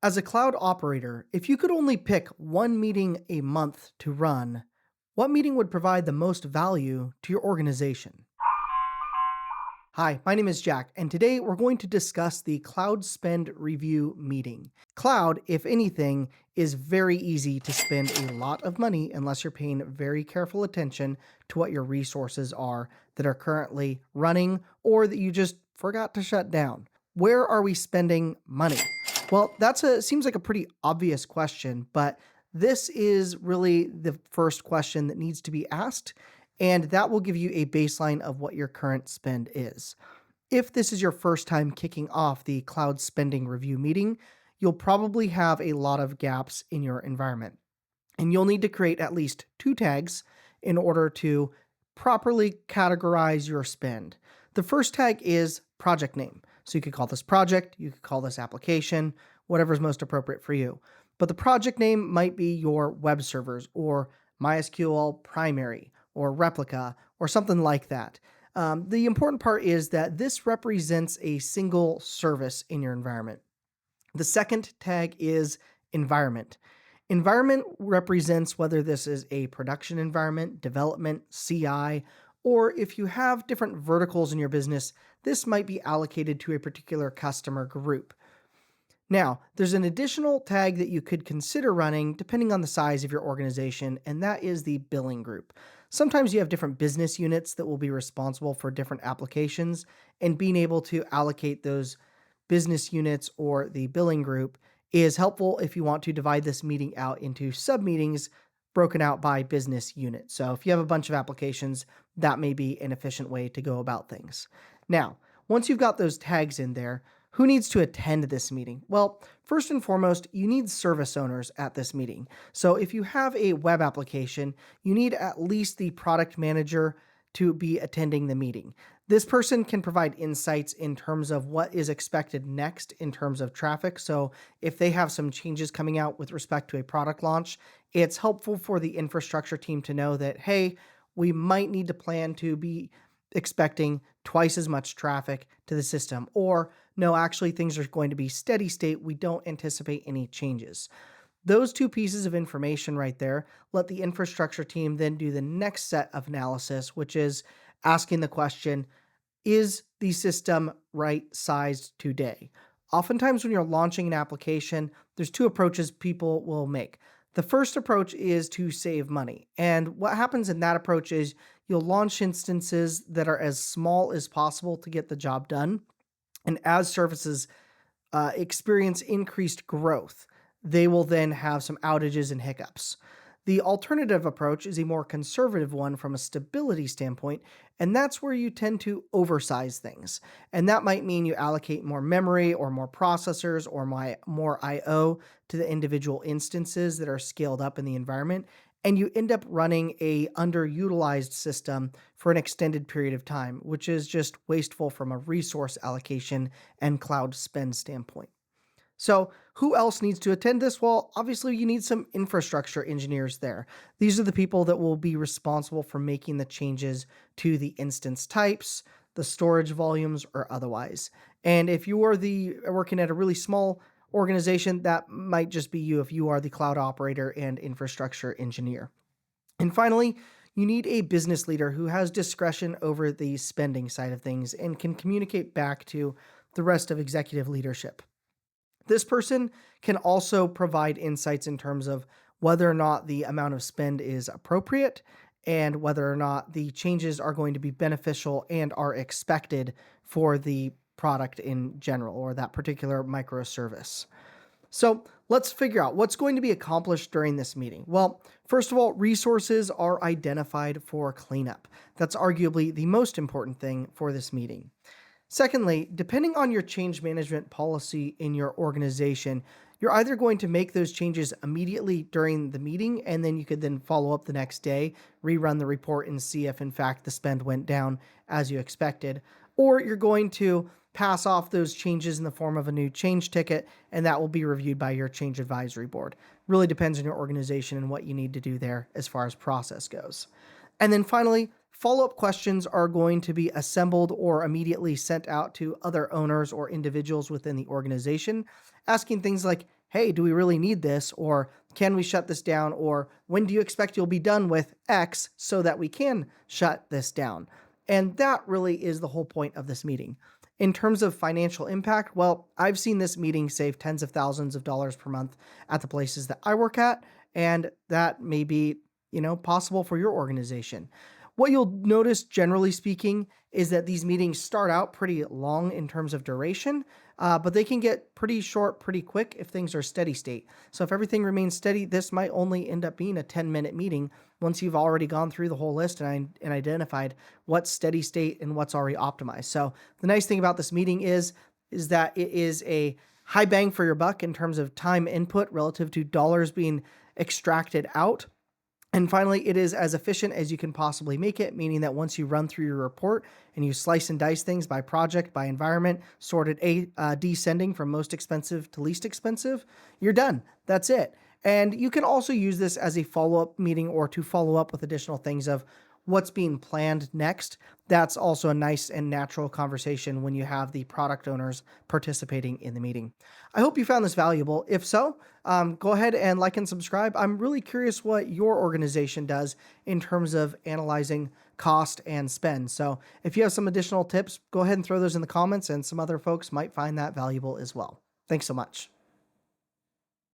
As a cloud operator, if you could only pick one meeting a month to run, what meeting would provide the most value to your organization? Hi, my name is Jack, and today we're going to discuss the Cloud Spend Review meeting. Cloud, if anything, is very easy to spend a lot of money unless you're paying very careful attention to what your resources are that are currently running or that you just forgot to shut down. Where are we spending money? Well, seems like a pretty obvious question, but this is really the first question that needs to be asked, and that will give you a baseline of what your current spend is. If this is your first time kicking off the cloud spending review meeting, you'll probably have a lot of gaps in your environment. And you'll need to create at least two tags in order to properly categorize your spend. The first tag is project name. So you could call this project, you could call this application, whatever is most appropriate for you. But the project name might be your web servers or MySQL primary or replica or something like that. The important part is that this represents a single service in your environment. The second tag is environment. Environment represents whether this is a production environment, development, CI, or if you have different verticals in your business, this might be allocated to a particular customer group. Now, there's an additional tag that you could consider running depending on the size of your organization, and that is the billing group. Sometimes you have different business units that will be responsible for different applications, and being able to allocate those business units or the billing group is helpful if you want to divide this meeting out into sub meetings broken out by business unit. So if you have a bunch of applications, that may be an efficient way to go about things. Now, once you've got those tags in there, who needs to attend this meeting? Well, first and foremost, you need service owners at this meeting. So if you have a web application, you need at least the product manager to be attending the meeting. This person can provide insights in terms of what is expected next in terms of traffic. So if they have some changes coming out with respect to a product launch, it's helpful for the infrastructure team to know that, hey, we might need to plan to be expecting twice as much traffic to the system, or no, actually things are going to be steady state. We don't anticipate any changes. Those two pieces of information right there let the infrastructure team then do the next set of analysis, which is asking the question, is the system right sized today? Oftentimes, when you're launching an application, there's two approaches people will make. The first approach is to save money. And what happens in that approach is you'll launch instances that are as small as possible to get the job done. And as services experience increased growth, they will then have some outages and hiccups. The alternative approach is a more conservative one from a stability standpoint, and that's where you tend to oversize things. And that might mean you allocate more memory or more processors or more I/O to the individual instances that are scaled up in the environment, and you end up running a underutilized system for an extended period of time, which is just wasteful from a resource allocation and cloud spend standpoint. So, who else needs to attend this? Well, obviously, you need some infrastructure engineers there. These are the people that will be responsible for making the changes to the instance types, the storage volumes, or otherwise. And if you are working at a really small organization, that might just be you if you are the cloud operator and infrastructure engineer. And finally, you need a business leader who has discretion over the spending side of things and can communicate back to the rest of executive leadership. This person can also provide insights in terms of whether or not the amount of spend is appropriate and whether or not the changes are going to be beneficial and are expected for the product in general or that particular microservice. So let's figure out what's going to be accomplished during this meeting. Well, first of all, resources are identified for cleanup. That's arguably the most important thing for this meeting. Secondly, depending on your change management policy in your organization, you're either going to make those changes immediately during the meeting, and then you could then follow up the next day, rerun the report, and see if in fact the spend went down as you expected, or you're going to pass off those changes in the form of a new change ticket, and that will be reviewed by your change advisory board. Really depends on your organization and what you need to do there as far as process goes. And then finally, follow-up questions are going to be assembled or immediately sent out to other owners or individuals within the organization, asking things like, hey, do we really need this? Or can we shut this down? Or when do you expect you'll be done with X so that we can shut this down? And that really is the whole point of this meeting. In terms of financial impact, well, I've seen this meeting save tens of thousands of dollars per month at the places that I work at, and that may be, possible for your organization. What you'll notice, generally speaking, is that these meetings start out pretty long in terms of duration, but they can get pretty short pretty quick if things are steady state. So if everything remains steady, this might only end up being a 10-minute meeting once you've already gone through the whole list and identified what's steady state and what's already optimized. So the nice thing about this meeting is that it is a high bang for your buck in terms of time input relative to dollars being extracted out. And finally, it is as efficient as you can possibly make it, meaning that once you run through your report and you slice and dice things by project, by environment, sorted descending from most expensive to least expensive, you're done. That's it. And you can also use this as a follow-up meeting or to follow up with additional things of what's being planned next. That's also a nice and natural conversation when you have the product owners participating in the meeting. I hope you found this valuable. If so, go ahead and like and subscribe. I'm really curious what your organization does in terms of analyzing cost and spend. So if you have some additional tips, go ahead and throw those in the comments, and some other folks might find that valuable as well. Thanks so much.